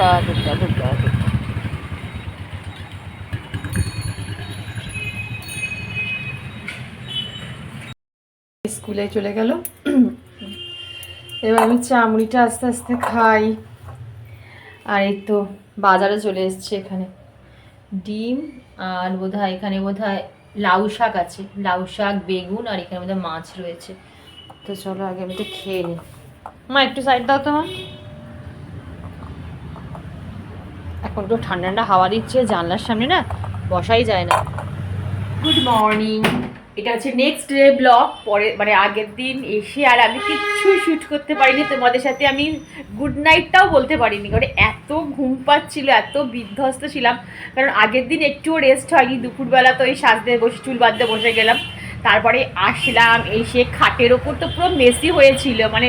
দুর্গা দুর্গা দুর্গা দুর্গা। স্কুলে চলে গেল। এবার আমি চামড়িটা আস্তে আস্তে খাই। আর এই তো বাজারে চলে এসছে, এখানে ডিম আর বোধহয় এখানে বোধহয় লাউ শাক আছে, লাউ শাক বেগুন আর এখানে বোধহয় মাছ রয়েছে। তো চলো আগে আমি তো খেয়ে নিই। মা একটু সাইড দাও তো মা। এখন একটু ঠান্ডা ঠান্ডা হাওয়া দিচ্ছে, জানলার সামনে না বসাই যায় না। গুড মর্নিং, এটা হচ্ছে নেক্সট ডে ব্লগ। পরে মানে আগের দিন এসে আর আমি কিচ্ছু শ্যুট করতে পারিনি তোমাদের সাথে, আমি গুড নাইটটাও বলতে পারিনি, কারণ এত ঘুম পাচ্ছিল, এত বিধ্বস্ত ছিলাম। কারণ আগের দিন একটুও রেস্ট হয়নি, দুপুরবেলা তো এই সাজতে বসে চুল বাঁধতে বসে গেলাম। তারপরে আসলাম, এসে খাটের ওপর তো পুরো মেসি হয়েছিল, মানে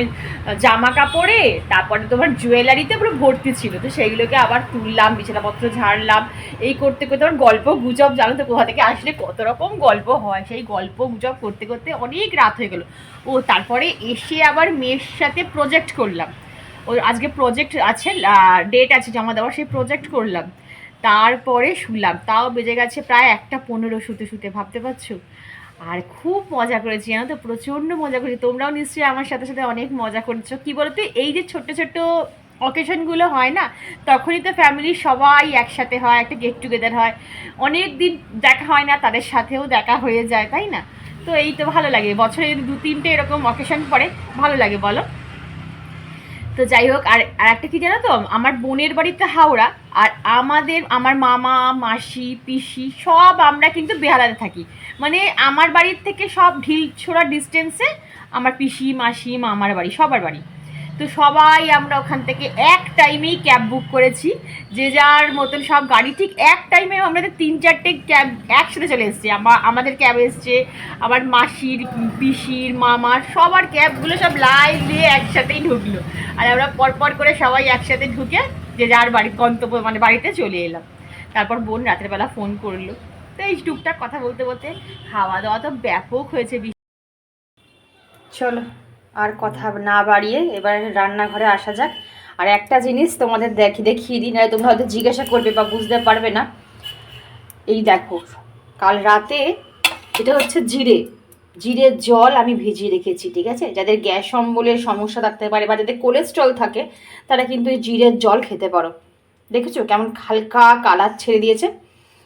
জামা কাপড়ে, তারপরে তোমার জুয়েলারিতে পুরো ভর্তি ছিল। তো সেইগুলোকে আবার তুললাম, বিছানাপত্র ঝাড়লাম, এই করতে করতে আমার গল্প গুজব, জানো তো কোথা থেকে আসলে কত রকম গল্প হয়, সেই গল্প গুজব করতে করতে অনেক রাত হয়ে গেলো। ও তারপরে এসে আবার মেয়ের সাথে প্রজেক্ট করলাম। ওর আজকে প্রজেক্ট আছে, ডেট আছে জমা দেওয়ার, সেই প্রজেক্ট করলাম। তারপরে শুলাম, তাও বেজে গেছে প্রায় 1:15 শুতে শুতে, ভাবতে পারছো। আর খুব মজা করেছি জানো তো, প্রচণ্ড মজা করেছি। তোমরাও নিশ্চয়ই আমার সাথে সাথে অনেক মজা করেছো। কী বলতো, এই যে ছোট্ট ছোট্ট অকেশনগুলো হয় না, তখনই তো ফ্যামিলির সবাই একসাথে হয়, একটা গেট টুগেদার হয়। অনেক দিন দেখা হয় না, তাদের সাথেও দেখা হয়ে যায়, তাই না? তো এই তো ভালো লাগে, বছরে যদি 2-3টে এরকম অকেশন পড়ে, ভালো লাগে বলো। তো যাই হোক, আর একটা কি জানো তো, আমার বোনের বাড়িতে হাওড়া, আর আমার মামা মাসি পিসি সব আমরা কিন্তু বেহালাতে থাকি। মানে আমার বাড়ির থেকে সব ঢিল ছোড়া ডিস্টেন্সে আমার পিসি মাসি মামার বাড়ি, সবার বাড়ি। তো সবাই আমরা ওখান থেকে এক টাইমেই ক্যাব বুক করেছি, যে যার মতন সব গাড়ি, ঠিক এক টাইমে আমাদের 3-4টে ক্যাব একসাথে চলে এসছে। আমাদের ক্যাব এসছে, আমার মাসির পিসির মামার সবার ক্যাবগুলো সব লাইন দিয়ে একসাথেই ঢুকলো। আর আমরা পরপর করে সবাই একসাথে ঢুকে যে যার বাড়ি গন্তব্য মানে বাড়িতে চলে এলাম। তারপর বোন রাতের বেলা ফোন করলো। তো এই টুকটাক কথা বলতে বলতে খাওয়া দাওয়া তো ব্যাপক হয়েছে। চলো আর কথা না বাড়িয়ে এবার রান্নাঘরে আসা যাক। আর একটা জিনিস তোমাদের দেখিয়ে দিই, না তোমরা হয়তো জিজ্ঞাসা করবে বা বুঝতে পারবে না। এই দেখো, কাল রাতে এটা হচ্ছে জিরের জল আমি ভিজিয়ে রেখেছি, ঠিক আছে? যাদের গ্যাস অম্বলের সমস্যা থাকতে পারে বা যাদের কোলেস্ট্রল থাকে, তারা কিন্তু এই জিরের জল খেতে পারো। দেখেছো কেমন হালকা কালার ছেড়ে দিয়েছে?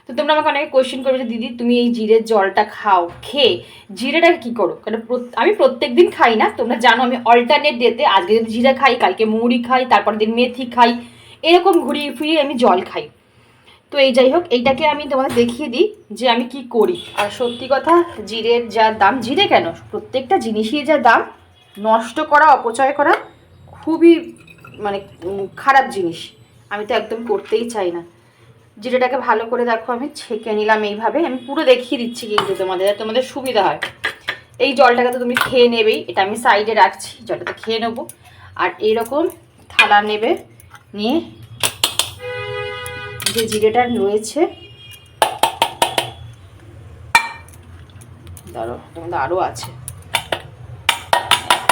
তো তোমরা আমাকে অনেকে কোয়েশ্চেন করবে যে দিদি তুমি এই জিরের জলটা খাও, খেয়ে জিরেটাকে কী করো? কারণ আমি প্রত্যেক দিন খাই না, তোমরা জানো আমি অল্টারনেট ডেতে আজকে যদি জিরে খাই, কালকে মৌরি খাই, তারপর দিন মেথি খাই, এরকম ঘুরিয়ে ফিরিয়ে আমি জল খাই। তো এই যাই হোক, এইটাকে আমি তোমাদের দেখিয়ে দিই যে আমি কি করি। আর সত্যি কথা, জিরের যা দাম, জিরে কেন প্রত্যেকটা জিনিসই যা দাম, নষ্ট করা অপচয় করা খুবই মানে খারাপ জিনিস, আমি তো একদম করতেই চাই না। জিরেটাকে ভালো করে দেখো আমি ছেঁকে নিলাম এইভাবে, আমি পুরো দেখিয়ে দিচ্ছি কিন্তু তোমাদের সুবিধা হয়। এই জলটাকে তো তুমি খেয়ে নেবেই, এটা আমি সাইডে রাখছি, জলটা তো খেয়ে নেবো। আর এইরকম থালা নেবে, নিয়ে যে জিরেটা রয়েছে, ধরো তোমাদের আরও আছে,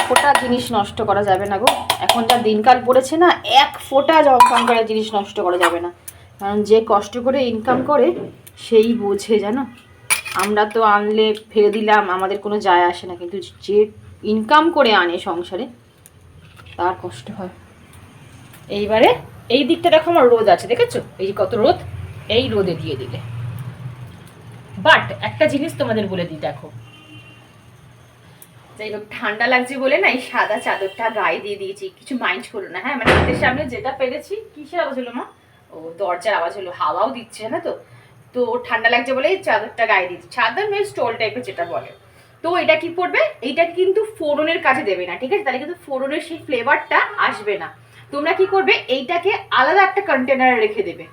ফোটা জিনিস নষ্ট করা যাবে না গো। এখন যা দিনকাল পড়েছে না, এক ফোঁটা জমফম করা জিনিস নষ্ট করা যাবে না, কারণ যে কষ্ট করে ইনকাম করে সেই বোঝে, জানো। আমরা তো আনলে ফেলে দিলাম, আমাদের কোনো যায় আসে না, কিন্তু যে ইনকাম করে আনে সংসারে তার কষ্ট হয়। এইবারে এই দিকটা দেখো আমার রোদ আছে, দেখেছো এই কত রোদ, এই রোদে দিয়ে দিলে। বাট একটা জিনিস তোমাদের বলে দিই, দেখো যাই হোক ঠান্ডা লাগছে বলে না এই সাদা চাদরটা গায়ে দিয়ে দিয়েছি, কিছু মাইন্ড করো না, হ্যাঁ? মানে হাতের সামনে যেটা পেরেছি। কিসের আওয়াজ হলো মা? ও দরজার আওয়াজ হলো, হাওয়াও দিচ্ছে না তো। তো ঠান্ডা লাগছে বলে এই চাদরটা গায়ে দিয়েছি, চাদর নয় স্টোল টাইপের যেটা বলে। তো এটা কি করবে, এইটা কিন্তু ফোড়নের কাছে দেবে না, ঠিক আছে? তাহলে কিন্তু ফোড়নের সেই ফ্লেভারটা আসবে না। তোমরা কি করবে, এইটাকে আলাদা একটা কন্টেনারে রেখে দেবে।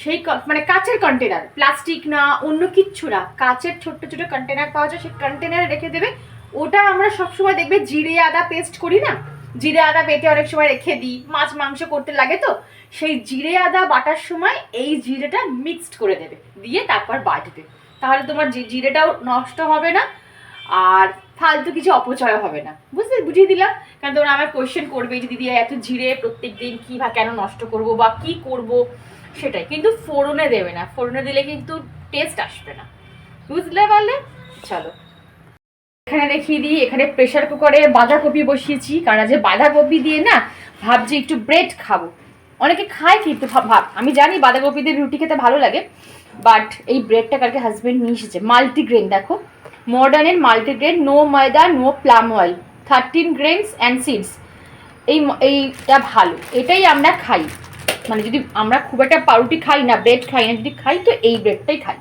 সেই মানে কাচের কন্টেনার, প্লাস্টিক না অন্য কিচ্ছু না, কাচের ছোট্ট ছোট কন্টেনার পাওয়া যায়, সেই কন্টেনারে রেখে দেবে। ওটা আমরা সবসময় দেখবে জিরে আদা পেস্ট করি না, জিরে আদা বেটে অনেক সময় রেখে দিই, মাছ মাংস করতে লাগে, তো সেই জিরে আদা বাটার সময় এই জিরেটা মিক্সড করে দেবে, দিয়ে তারপর বাটবে। তাহলে তোমার জিরেটাও নষ্ট হবে না, আর ফালতু কিছু অপচয় হবে না, বুঝিয়ে দিলাম। কারণ তোমরা আমার কোয়েশ্চেন করবে যে দিদি এত জিরে প্রত্যেক দিন কী বা কেন নষ্ট করব বা কি করব, সেটাই। কিন্তু ফোড়নে দেবে না, ফোড়নে দিলে কিন্তু টেস্ট আসবে না, বুঝলে পারলে? চলো এখানে দেখিয়ে দিই, এখানে প্রেশার কুকারে বাঁধাকপি বসিয়েছি, কারণ আজ বাঁধাকপি দিয়ে না ভাবছি একটু ব্রেড খাবো। অনেকে খায় কিন্তু ভাব, আমি জানি বাঁধাকপি দিয়ে রুটি খেতে ভালো লাগে, বাট এই ব্রেডটা কালকে হাজব্যান্ড নিয়ে এসেছে, মাল্টিগ্রেন। দেখো মডার্নের multigrain, no maida, no palm oil, 13 grains and seeds. এইটা ভালো, এটাই আমরা খাই। মানে যদি আমরা খুব একটা পাউরুটি খাই না, ব্রেড খাই না, যদি খাই তো এই ব্রেডটাই খাই।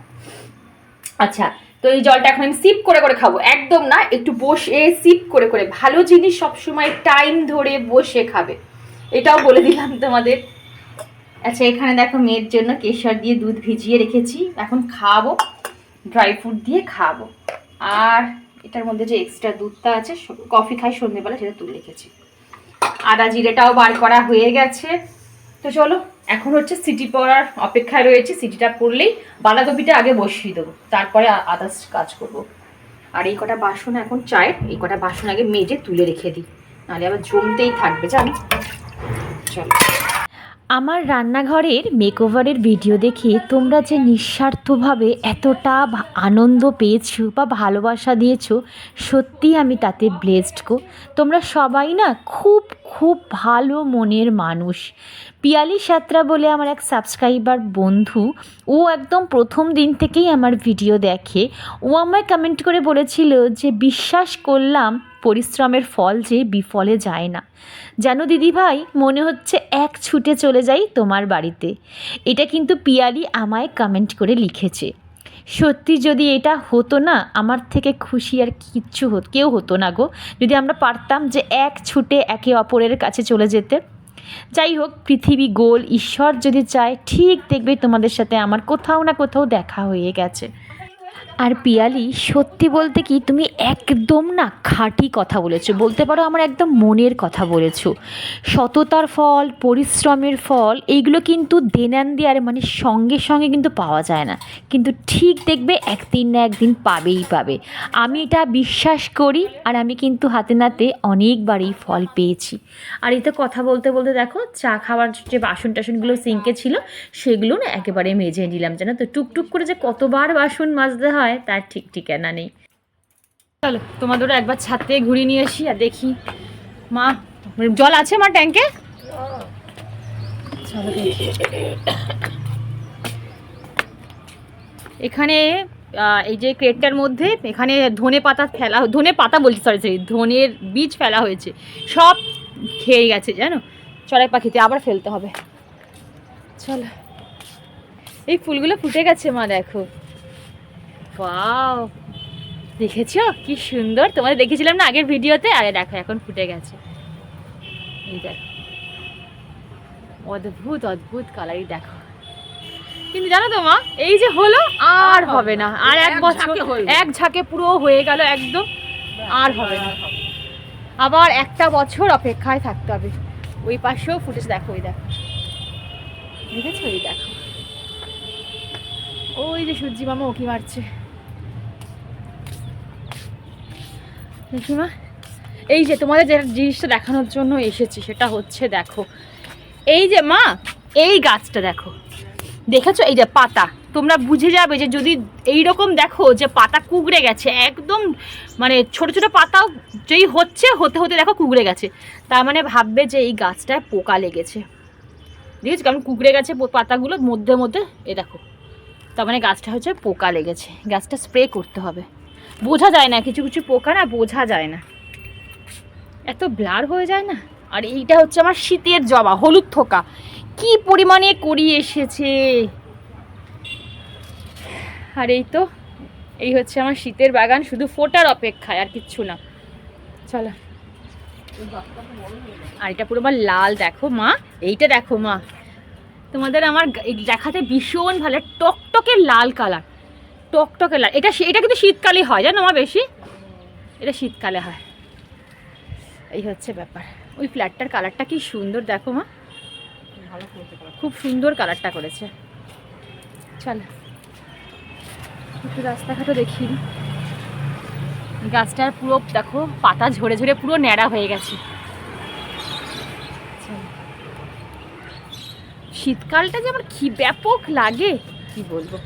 আচ্ছা, তো এই জলটা এখন আমি সিপ করে করে খাবো, একদম না, একটু বসে সিপ করে করে। ভালো জিনিস সবসময় টাইম ধরে বসে খাবে, এটাও বলে দিলাম তোমাদের। আচ্ছা এখানে দেখো মেয়ের জন্য কেশর দিয়ে দুধ ভিজিয়ে রেখেছি, এখন খাওয়াবো, ড্রাই ফ্রুট দিয়ে খাওয়াবো। আর এটার মধ্যে যে এক্সট্রা দুধটা আছে, কফি খাই সন্ধ্যেবেলা, সেটা তুলে রেখেছি। আদা জিরেটাও বার করা হয়ে গেছে। তো চলো এখন হচ্ছে সিটি পড়ার অপেক্ষায় রয়েছে, সিটিটা পড়লেই বাঁধাকপিটা আগে বসিয়ে দেবো, তারপরে আদার্স কাজ করব। আর এই কটা বাসন এখন চায়ের, এই কটা বাসন আগে মেজে তুলে রেখে দিই, নাহলে আবার জমতেই থাকবে জানো। চলো, আমার রান্নাঘরের মেকওভারের ভিডিও দেখে তোমরা যে নিঃস্বার্থভাবে এতটা আনন্দ পেয়েছো বা ভালোবাসা দিয়েছো, সত্যি আমি তাতে ব্লেসড গো। তোমরা সবাই না খুব খুব ভালো মনের মানুষ। পিয়ালি সাঁতরা বলে আমার এক সাবস্ক্রাইবার বন্ধু, ও একদম প্রথম দিন থেকেই আমার ভিডিও দেখে। ও আমায় কমেন্ট করে বলেছিল যে বিশ্বাস করলাম পরিশ্রমের ফল যে বিফলে যায় না। জানো দিদিভাই, মনে হচ্ছে এক ছুটে চলে যাই তোমার বাড়িতে। এটা কিন্তু পিয়ালি আমায় কমেন্ট করে লিখেছে। সত্যি যদি এটা হতো না, আমার থেকে খুশি আর কিচ্ছু কেউ হতো না গো, যদি আমরা পারতাম যে এক ছুটে একে অপরের কাছে চলে যেতে। যাই হোক, পৃথিবী গোল, ঈশ্বর যদি চায় ঠিক দেখবে তোমাদের সাথে আমার কোথাও না কোথাও দেখা হয়ে গেছে। আর পিয়ালি, সত্যি বলতে কি তুমি একদম না খাঁটি কথা বলেছো, বলতে পারো আমার একদম মনের কথা বলেছো। সততার ফল, পরিশ্রমের ফল, এইগুলো কিন্তু দেনান মানে সঙ্গে সঙ্গে কিন্তু পাওয়া যায় না, কিন্তু ঠিক দেখবে একদিন না একদিন পাবে। আমি এটা বিশ্বাস করি, আর আমি কিন্তু হাতে নাতে অনেকবারই ফল পেয়েছি। আর এই তো কথা বলতে বলতে দেখো চা খাওয়ার যে বাসন টাসনগুলো সিঙ্কে ছিল সেগুলো না একেবারে মেজে নিলাম, জানো তো। টুকটুক করে যে কতবার বাসন মাজতে হয় তার ঠিক ঠিকানা নেই। চলো তোমাদেরও একবার ছাদ থেকে ঘুরিয়ে নিয়ে আসি আর দেখি। মা জল আছে মা ট্যাঙ্কে? চলো দেখি। এখানে এই যে ক্রেটটার মধ্যে এখানে ধনে পাতা বলছি, সরি ধনের বীজ ফেলা হয়েছে, সব খেয়ে গেছে জানো চড়াই পাখিতে, আবার ফেলতে হবে। চলো, এই ফুলগুলো ফুটে গেছে মা, দেখো। ওয়াও, দেখেছো কি সুন্দর, তোমাদের দেখেছিলাম না আগের ভিডিওতে, আরে দেখো এখন ফুটে গেছে। এই দেখো, অদ্ভুত অদ্ভুত কালারই দেখো। কিন্তু জানো তো মা, এই যে হলো আর হবে না, আর এক বছর এক ঝাঁকে পুরো হয়ে গেল একদম, আর হবে না, আবার একটা বছর অপেক্ষায় থাকতে হবে। ওই পাশেও ফুটেছে, দেখো ওই দেখো, দেখেছো ওই দেখো, ওই যে সূর্যি মামা ওকি মারছে, দেখি মা। এই যে তোমাদের যে জিনিসটা দেখানোর জন্য এসেছি সেটা হচ্ছে দেখো, এই যে মা এই গাছটা দেখো, দেখেছো এই যে পাতা, তোমরা বুঝে যাবে যে যদি এইরকম দেখো যে পাতা কুঁকড়ে গেছে একদম, মানে ছোট ছোট পাতাও যেই হতে হতে দেখো কুঁকড়ে গেছে, তার মানে ভাববে যে এই গাছটায় পোকা লেগেছে। দেখেছো কেমন কুঁকড়ে গেছে পাতাগুলো মধ্যে মধ্যে, এ দেখো, তার মানে গাছটা হচ্ছে পোকা লেগেছে, গাছটা স্প্রে করতে হবে। বোঝা যায় না, কিছু কিছু পোকা না বোঝা যায় না, এত ব্লার হয়ে যায় না। আর এইটা হচ্ছে আমার শীতের জবা, হলুদ থোকা, কি পরিমাণে করি এসেছে। আর এই তো, এই হচ্ছে আমার শীতের বাগান, শুধু ফোটার অপেক্ষায়, আর কিচ্ছু না। চলো, আর এটা পুরো আমার লাল, দেখো মা, এইটা দেখো মা, তোমাদের আমার দেখাতে ভীষণ ভালো, টকটকে লাল কালার, টকটকে লাল। এটা কিন্তু শীতকালে হয় জানো মা, বেশি এটা শীতকালে হয়। এই হচ্ছে ব্যাপার। ওই ফ্ল্যাটটার কালারটা কি সুন্দর দেখো মা, খুব সুন্দর কালারটা করেছে। চল একটু রাস্তাঘাটও দেখিয়ে দিই। গাছটার পুরো দেখো পাতা ঝরে ঝরে পুরো ন্যাড়া হয়ে গেছে। শীতকালটা যে আমার কি ব্যাপক লাগে কি বলবো।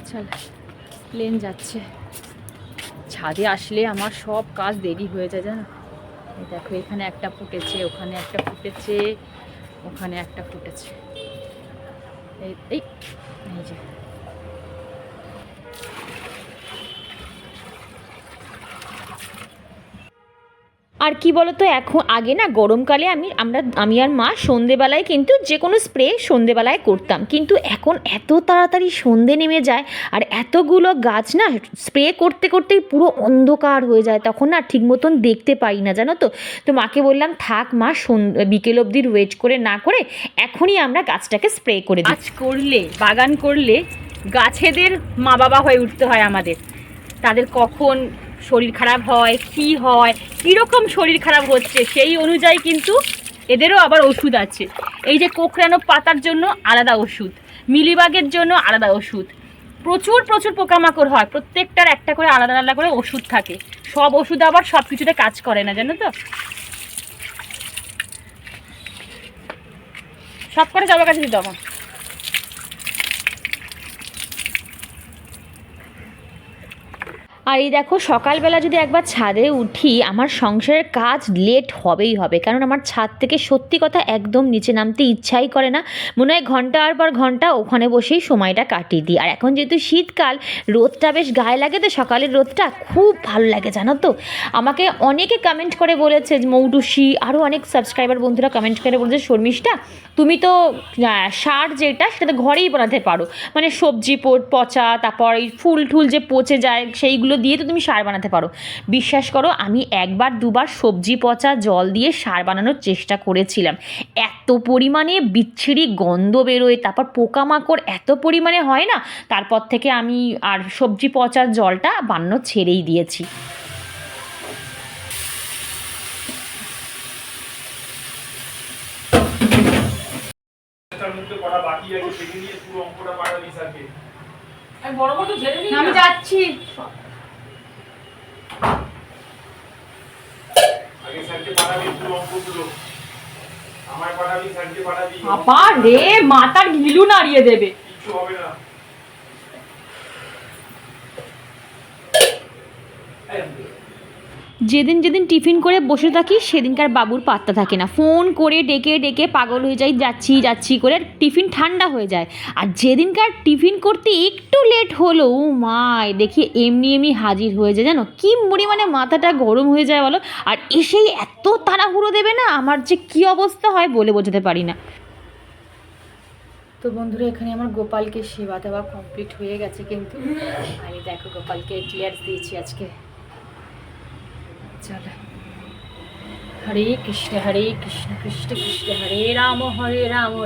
চল প্লেন যাচ্ছে, ছাদে আসলে আমার সব কাজ দেরি হয়ে যায় জানো। এই দেখো এখানে একটা ফুটেছে, ওখানে একটা ফুটেছে, ওখানে একটা ফুটেছে, এই এই যে আর কি বলতো, এখন আগে না গরমকালে আমি আর মা সন্ধেবেলায় কিন্তু যে কোনো স্প্রে সন্ধেবেলায় করতাম, কিন্তু এখন এত তাড়াতাড়ি সন্ধে নেমে যায় আর এতগুলো গাছ না স্প্রে করতে করতেই পুরো অন্ধকার হয়ে যায়, তখন না ঠিক মতন দেখতে পাই না জানো তো। তো মাকে বললাম থাক মা, বিকেল অবধি ওয়েট করে না করে এখনই আমরা গাছটাকে স্প্রে করে দিই। গাছ করলে, বাগান করলে গাছেদের মা বাবা হয়ে উঠতে হয় আমাদের। তাদের কখন শরীর খারাপ হয়, কি হয়, কীরকম শরীর খারাপ হচ্ছে সেই অনুযায়ী কিন্তু এদেরও আবার ওষুধ আছে। এই যে কোঁকড়ানো পাতার জন্য আলাদা ওষুধ, মিলিবাগের জন্য আলাদা ওষুধ, প্রচুর প্রচুর পোকামাকড় হয়, প্রত্যেকটার একটা করে আলাদা আলাদা করে ওষুধ থাকে। সব ওষুধ আবার সব কিছুতে কাজ করে না জানো তো। সব করে যাবার কাছে দিতে আমার। আর এই দেখো সকালবেলা যদি একবার ছাদে উঠি আমার সংসারের কাজ লেট হবেই হবে, কারণ আমার ছাদ থেকে সত্যি কথা একদম নিচে নামতে ইচ্ছাই করে না, মনে হয় ঘন্টার পর ঘন্টা ওখানে বসেই সময়টা কাটিয়ে দিই। আর এখন যেহেতু শীতকাল, রোদটা বেশ গায়ে লাগে, তো সকালের রোদটা খুব ভালো লাগে জানো তো। আমাকে অনেকে কমেন্ট করে বলেছে, মৌটুসি আরও অনেক সাবস্ক্রাইবার বন্ধুরা কমেন্ট করে বলেছে, শর্মিষ্ঠা তুমি তো সার যেটা সেটা তো ঘরেই বানাতে পারো, মানে সবজি পচা, তারপর এই ফুল টুল যে পচে যায় সেইগুলো দিয়ে তো তুমি সার বানাতে পারো। বিশ্বাস করো আমি একবার দুবার সবজি পচা জল দিয়ে সার বানানোর চেষ্টা করেছিলাম, এত পরিমাণে বিচ্ছিরি গন্ধ বেরোয়, তারপর পোকামাকড় এত পরিমাণে হয় না, তারপর থেকে আমি আর সবজি পচা জলটা বানানো ছেড়েই দিয়েছি। আমি যাচ্ছি। বাবা রে, মাথার ঘিলু নাড়িয়ে দেবে। যেদিন যেদিন টিফিন করে বসে থাকি সেদিনকার বাবুর পাত্তা থাকে না, ফোন করে ডেকে ডেকে পাগল হয়ে যাই, যাচ্ছি যাচ্ছি করে টিফিন ঠান্ডা হয়ে যায়। আর যেদিনকার টিফিন করতে একটু লেট হলো, ও মায় দেখি এমনি এমনি হাজির হয়ে যায় জানো, কি পরিমাণে মাথাটা গরম হয়ে যায় বলো। আর এসেই এত তাড়াহুড়ো দেবে না, আমার যে কী অবস্থা হয় বলে বোঝাতে পারি না। তো বন্ধুরা এখানে আমার গোপালকে সেবা দেওয়া কমপ্লিট হয়ে গেছে, কিন্তু আমি দেখো গোপালকে ক্লিয়ার্স দিয়েছি আজকে। চলো, হরে কৃষ্ণ কৃষ্ণ কৃষ্ণ হরে রাম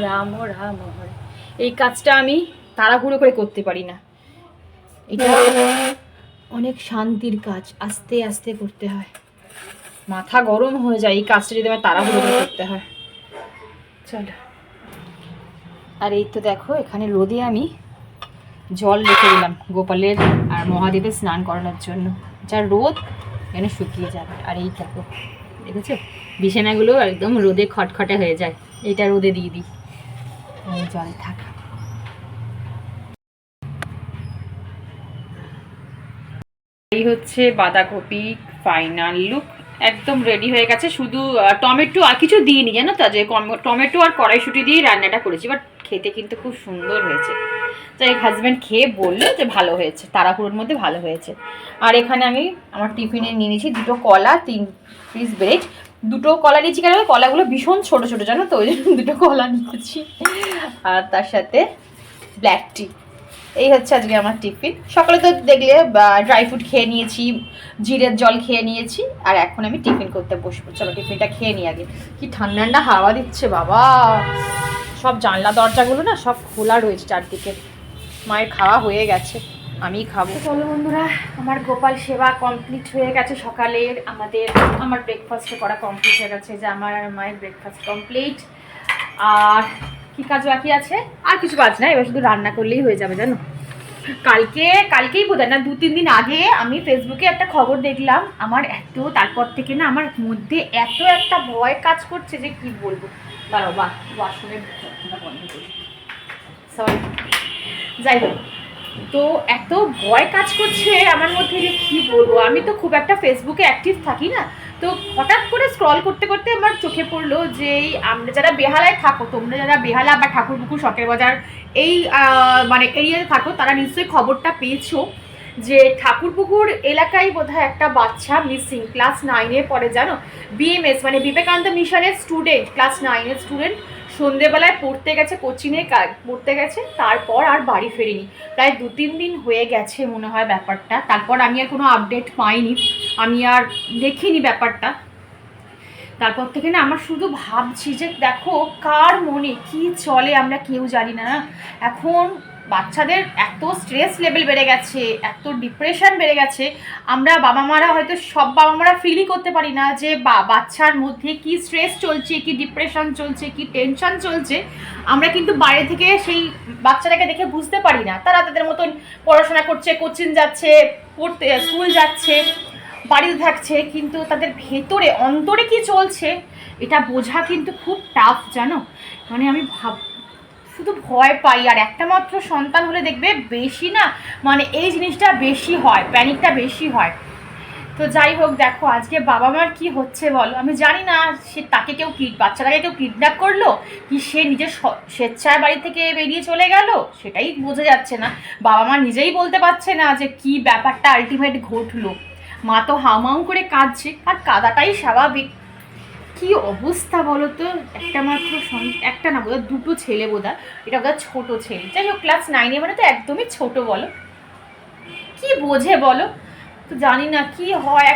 রাম রাম হরে। এই কাজটা আমি তাড়াহুড়ো করে করতে পারি না, এটা অনেক শান্তির কাজ, আস্তে আস্তে করতে হয়, মাথা গরম হয়ে যায় এই কাজটা যদি আমার তাড়াহুড়ো করে করতে হয়। চলো, আর এই তো দেখো এখানে রোদে আমি জল রেখে দিলাম গোপালের আর মহাদেবের স্নান করানোর জন্য, যা রোদ এখানে শুকিয়ে যাবে। আর এই দেখো দেখেছো বিছানাগুলো একদম রোদে খটখটে হয়ে যায়, এইটা রোদে দিয়ে দিই, জল থাক। এই হচ্ছে বাঁধাকপি ফাইনাল লুক, একদম রেডি হয়ে গেছে। শুধু টমেটো আর কিছু দিইনি জানো তো, যে টমেটো আর কড়াইশুঁটি দিয়ে রান্নাটা করেছি, বাট খেতে কিন্তু খুব সুন্দর হয়েছে। তাই হাজব্যান্ড খেয়ে বললো যে ভালো হয়েছে, তাড়াহুড়োর মধ্যে ভালো হয়েছে। আর এখানে আমি আমার টিফিনে নিয়ে নিয়েছি 2টো কলা, 3 পিস ব্রেড। 2টো কলা নিয়েছি কেন, কলাগুলো ভীষণ ছোটো ছোটো জানো তো, ওই জন্য 2টো কলা নিয়েছি, আর তার সাথে ব্ল্যাক টি। এই হচ্ছে আজকে আমার টিফিন। সকালে তো দেখলে ড্রাই ফ্রুট খেয়ে নিয়েছি, জিরের জল খেয়ে নিয়েছি, আর এখন আমি টিফিন করতে বসবো। চলো টিফিনটা খেয়ে নিই আগে। কি ঠান্ডা ঠান্ডা হাওয়া দিচ্ছে বাবা, সব জানলা দরজাগুলো না সব খোলা রয়েছে চারদিকে। মায়ের খাওয়া হয়ে গেছে, আমিই খাবো। চলো বন্ধুরা, আমার গোপাল সেবা কমপ্লিট হয়ে গেছে সকালের, আমার ব্রেকফাস্ট করা কমপ্লিট হয়ে গেছে, যে আমার আর মায়ের ব্রেকফাস্ট কমপ্লিট। আর কি কাজ বাকি আছে? আর কিছু কাজ না, এবার শুধু রান্না করলেই হয়ে যাবে জানো। কালকেই বোধহয় না 2-3 দিন আগে আমি ফেসবুকে একটা খবর দেখলাম, আমার তারপর থেকে না আমার মধ্যে একটা ভয় কাজ করছে যে কি বলবো। দাঁড়াও ওয়াশরুমের বন্ধ করি, সরি। যাই হোক, তো এত ভয় কাজ করছে আমার মধ্যে যে কি বলবো। আমি তো খুব একটা ফেসবুকে অ্যাক্টিভ থাকি না, তো হঠাৎ করে স্ক্রল করতে করতে আমার চোখে পড়লো যে আমরা যারা বেহালায় থাকো, তোমরা যারা বেহালা বা ঠাকুরপুকুর শখের বাজার এই মানে এরিয়াতে থাকো, তারা নিশ্চয়ই খবরটা পেয়েছো যে ঠাকুরপুকুর এলাকায় বোধহয় একটা বাচ্চা মিসিং, ক্লাস 9-এ পড়ে, জানো। বিএমএস মানে বিবেকানন্দ মিশনের স্টুডেন্ট, ক্লাস 9-এর স্টুডেন্ট, সন্ধেবেলায় পড়তে গেছে, কোচিংয়ে পড়তে গেছে, তারপর আর বাড়ি ফেরেনি। প্রায় 2-3 দিন হয়ে গেছে মনে হয় ব্যাপারটা। তারপর আমি আর কোনো আপডেট পাইনি, আমি আর দেখিনি ব্যাপারটা। তারপর থেকে না আমার শুধু ভাবছি যে দেখো কার মনে কি চলে আমরা কেউ জানি না। এখন বাচ্চাদের এত স্ট্রেস লেভেল বেড়ে গেছে, এত ডিপ্রেশন বেড়ে গেছে, আমরা বাবা মারা হয়তো সব বাবা মারা ফিলই করতে পারি না যে বাচ্চার মধ্যে কি স্ট্রেস চলছে, কি ডিপ্রেশন চলছে, কি টেনশন চলছে। আমরা কিন্তু বাইরে থেকে সেই বাচ্চাটাকে দেখে বুঝতে পারি না। তারা তাদের মতন পড়াশোনা করছে, কোচিং যাচ্ছে, পড়তে স্কুল যাচ্ছে, বাড়িতে থাকছে, কিন্তু তাদের ভেতরে অন্তরে কি চলছে এটা বোঝা কিন্তু খুব টাফ, জানো। মানে আমি শুধু ভয় পাই। আর একটা মাত্র সন্তান হলে দেখবে বেশি না, মানে এই জিনিসটা বেশি হয়, প্যানিকটা বেশি হয়। তো যাই হোক, দেখো আজকে বাবা মার কি হচ্ছে বলো। আমি জানি না সে তাকে কেউ বাচ্চাটাকে কেউ কিডন্যাপ করলো, কি সে নিজের স্বেচ্ছায় বাড়ি থেকে বেরিয়ে চলে গেল, সেটাই বোঝা যাচ্ছে না। বাবা মা নিজেই বলতে পারছে না যে কি ব্যাপারটা আলটিমেট ঘটলো। মা তো হাউমাউ করে কাঁদছে, আর কাঁদাটাই স্বাভাবিক। কি অবস্থা বলো তো। একটা না বোধহয় 2টো ছেলে, বোধহয় এটা বোধহয় ছোটো ছেলে। যাই হোক, ক্লাস 9-এ মানে তো একদমই ছোট, বলো কি বোঝে বলো। তো জানি না কি হয়।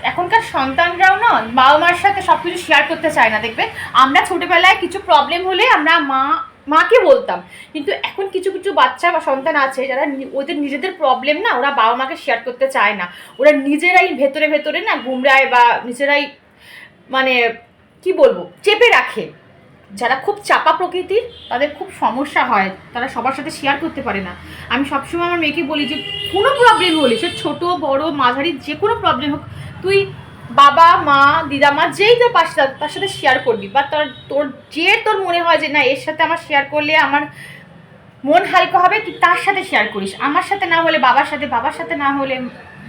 এখনকার সন্তানরাও না বাবা মার সাথে সব কিছু শেয়ার করতে চায় না। দেখবে আমরা ছোটোবেলায় কিছু প্রবলেম হলে আমরা মাকে বলতাম, কিন্তু এখন কিছু কিছু বাচ্চা বা সন্তান আছে যারা ওদের নিজেদের প্রবলেম না ওরা বাবা মাকে শেয়ার করতে চায় না। ওরা নিজেরাই ভেতরে ভেতরে না গুমরায়, বা নিজেরাই মানে কি বলবো চেপে রাখে। যারা খুব চাপা প্রকৃতির তাদের খুব সমস্যা হয়, তারা সবার সাথে শেয়ার করতে পারে না। আমি সবসময় আমার মেয়েকে বলি যে কোনো প্রবলেম হলে, সে ছোটো বড় মাঝারি যে কোনো প্রবলেম হোক, তুই বাবা মা দিদামা যেই তোর পাশে তার সাথে শেয়ার করবি, বা তোর মনে হয় যে না এর সাথে আমার শেয়ার করলে আমার মন হালকা হবে, তুই তার সাথে শেয়ার করিস। আমার সাথে না হলে বাবার সাথে না হলে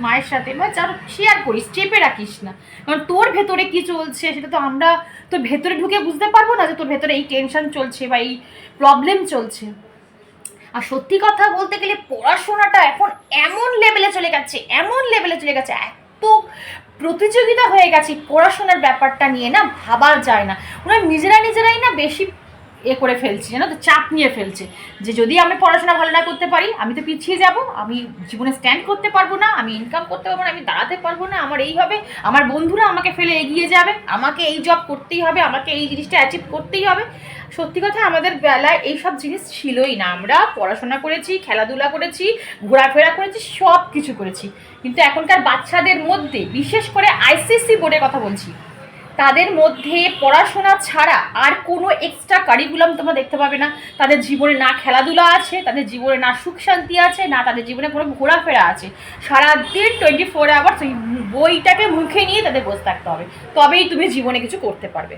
মায়ের সাথে, বা যার শেয়ার করিস, চেপে রাখিস না। কারণ তোর ভেতরে কি চলছে সেটা তো আমরা তোর ভেতরে ঢুকে বুঝতে পারবো না যে তোর ভেতরে এই টেনশন চলছে বা এই প্রবলেম চলছে। আর সত্যি কথা বলতে গেলে পড়াশোনাটা এখন এমন লেভেলে চলে গেছে, এত প্রতিযোগিতা হয়ে গেছে পড়াশোনার ব্যাপারটা নিয়ে না ভাবা যায় না। ওরা নিজেরাই না বেশি করে ফেলছে, জানো তো, চাপ নিয়ে ফেলছে যে যদি আমি পড়াশোনা ভালো না করতে পারি আমি তো পিছিয়ে যাব, আমি জীবনে স্ট্যান্ড করতে পারবো না, আমি ইনকাম করতে পারবো না, আমি দাঁড়াতে পারবো না, আমার এই হবে, আমার বন্ধুরা আমাকে ফেলে এগিয়ে যাবে, আমাকে এই জব করতেই হবে, আমাকে এই জিনিসটা অ্যাচিভ করতেই হবে। সত্যি কথা আমাদের বেলায় এইসব জিনিস ছিলই না। আমরা পড়াশোনা করেছি, খেলাধুলা করেছি, ঘোরাফেরা করেছি, সব কিছু করেছি। কিন্তু এখনকার বাচ্চাদের মধ্যে, বিশেষ করে আইসিএসসি বোর্ডের কথা বলছি, তাদের মধ্যে পড়াশোনা ছাড়া আর কোনো এক্সট্রা কারিকুলাম তোমরা দেখতে পাবে না। তাদের জীবনে না খেলাধুলা আছে, তাদের জীবনে না সুখ শান্তি আছে, না তাদের জীবনে কোনো ঘোরাফেরা আছে। সারাদিন 24 আওয়ার্স ওই বইটাকে মুখে নিয়ে তাদের বসে থাকতে হবে, তবেই তুমি জীবনে কিছু করতে পারবে।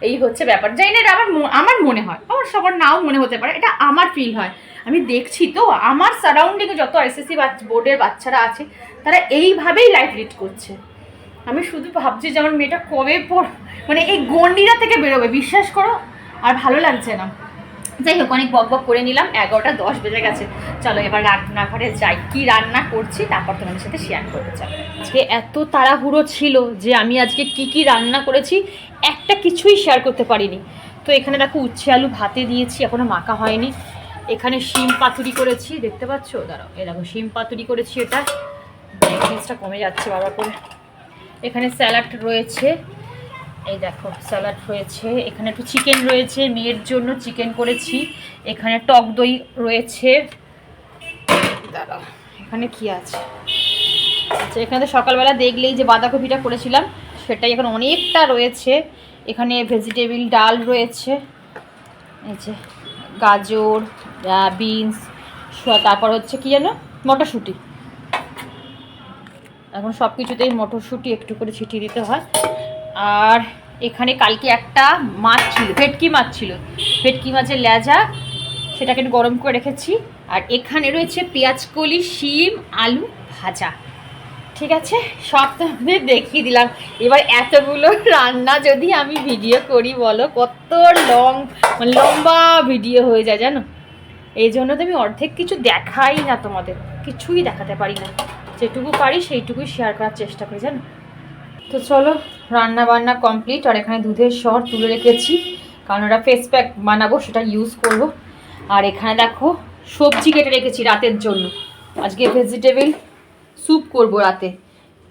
এই হচ্ছে ব্যাপার। জানি না, এটা আমার মনে হয়, আমার সবার নাও মনে হতে পারে, এটা আমার ফিল হয়। আমি দেখছি তো আমার সারাউন্ডিংয়ে যত আইসিএসসি বোর্ডের বাচ্চারা আছে তারা এইভাবেই লাইফ লিড করছে। আমি শুধু ভাবছি যে আমার মেয়েটা কবে মানে এই গন্ডিরা থেকে বেরোবে, বিশ্বাস করো আর ভালো লাগছে না। যাই হোক, অনেক বক করে নিলাম, 11টা 10 বেজে গেছে। চলো এবার রান্নাঘরে যাই, কি রান্না করছি তারপর তোমাদের সাথে শেয়ার করতে চাই। আজকে এত তাড়াহুড়ো ছিল যে আমি আজকে কি রান্না করেছি একটা কিছুই শেয়ার করতে পারিনি। তো এখানে দেখো উচ্ছে আলু ভাতে দিয়েছি, এখনও মাখা হয়নি। এখানে শিম পাতুরি করেছি, দেখতে পাচ্ছ, দাঁড়াও, এই দেখো শিম পাতুরি করেছি, এটা ব্রাইটনেসটা কমে যাচ্ছে বাবা করে। এখানে স্যালাড রয়েছে, এই দেখো স্যালাড রয়েছে, এখানে একটু চিকেন রয়েছে, মেয়ের জন্য চিকেন করেছি, এখানে টক দই রয়েছে, দাঁড়াও এখানে কি আছে, আচ্ছা এখানে তো সকালবেলা দেখলেই যে বাঁধাকপিটা করেছিলাম সেটাই এখন অনেকটা রয়েছে। এখানে ভেজিটেবিল ডাল রয়েছে, এই যে গাজর, বিনস তারপর হচ্ছে কি যেন মটরশুঁটি, এখন সব কিছুতেই মটরশুঁটি একটু করে ছিটিয়ে দিতে হয়। আর এখানে কালকে একটা মাছ ছিল, ভেটকি মাছ ছিল, ভেটকি মাছের লেজা, সেটাকে একটু গরম করে রেখেছি। আর এখানে রয়েছে পেঁয়াজকলি, শিম, আলু ভাজা। ঠিক আছে, সব তোমাদের দেখিয়ে দিলাম। এবার এতগুলো রান্না যদি আমি ভিডিও করি বলো কত লম্বা ভিডিও হয়ে যায় জানো। এই জন্য তো আমি অর্ধেক কিছু দেখাই না, তোমাদের কিছুই দেখাতে পারি না, যেটুকু পারি সেইটুকুই শেয়ার করার চেষ্টা করি জানো। তো চলো, রান্না বান্না কমপ্লিট। আর এখানে দুধের সর তুলে রেখেছি, কারণ ওটা ফেস প্যাক বানাবো, সেটা ইউজ করব। আর এখানে দেখো সবজি কেটে রেখেছি রাতের জন্য, আজকে ভেজিটেবল স্যুপ করব রাতে।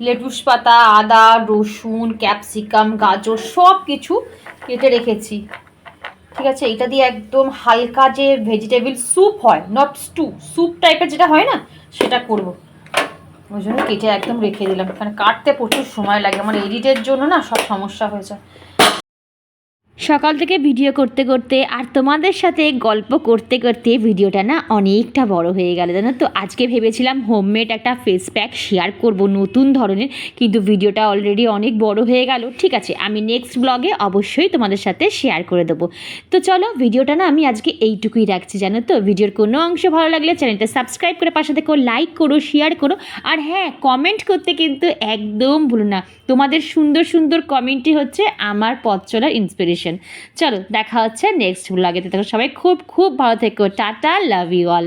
লেটুস পাতা, আদা, রসুন, ক্যাপসিকাম, গাজর সব কিছু কেটে রেখেছি। ঠিক আছে, এটা দিয়ে একদম হালকা যে ভেজিটেবল স্যুপ হয়, নট স্টু, স্যুপ টাইপের যেটা হয় না, সেটা করব। ওই জন্য কেটে একদম রেখে দিলাম, কারণ কাটতে প্রচুর সময় লাগে, আমার এডিটের জন্য না সব সমস্যা হয়ে যায়। সকাল থেকে ভিডিও করতে করতে আর তোমাদের সাথে গল্প করতে করতে ভিডিওটা না অনেকটা বড় হয়ে গেল জানো তো। আজকে ভেবেছিলাম হোমমেড একটা ফেস প্যাক শেয়ার করব নতুন ধরনের, কিন্তু ভিডিওটা অলরেডি অনেক বড় হয়ে গেল। ঠিক আছে, আমি নেক্সট ব্লগে অবশ্যই তোমাদের সাথে শেয়ার করে দেবো। তো চলো, ভিডিওটা না আমি আজকে এইটুকুই রাখছি জানো তো। ভিডিওর কোনো অংশ ভালো লাগলে চ্যানেলটা সাবস্ক্রাইব করে পাশে থেকে লাইক করো, শেয়ার করো। আর হ্যাঁ, কমেন্ট করতে কিন্তু একদম ভুলো না, তোমাদের সুন্দর সুন্দর কমেন্টই হচ্ছে আমার পথ চলার ইন্সপিরেশন। চলো, দেখা হচ্ছে নেক্সট ব্লগে। তখন সবাই খুব খুব ভালো থেকো। Tata, love you all.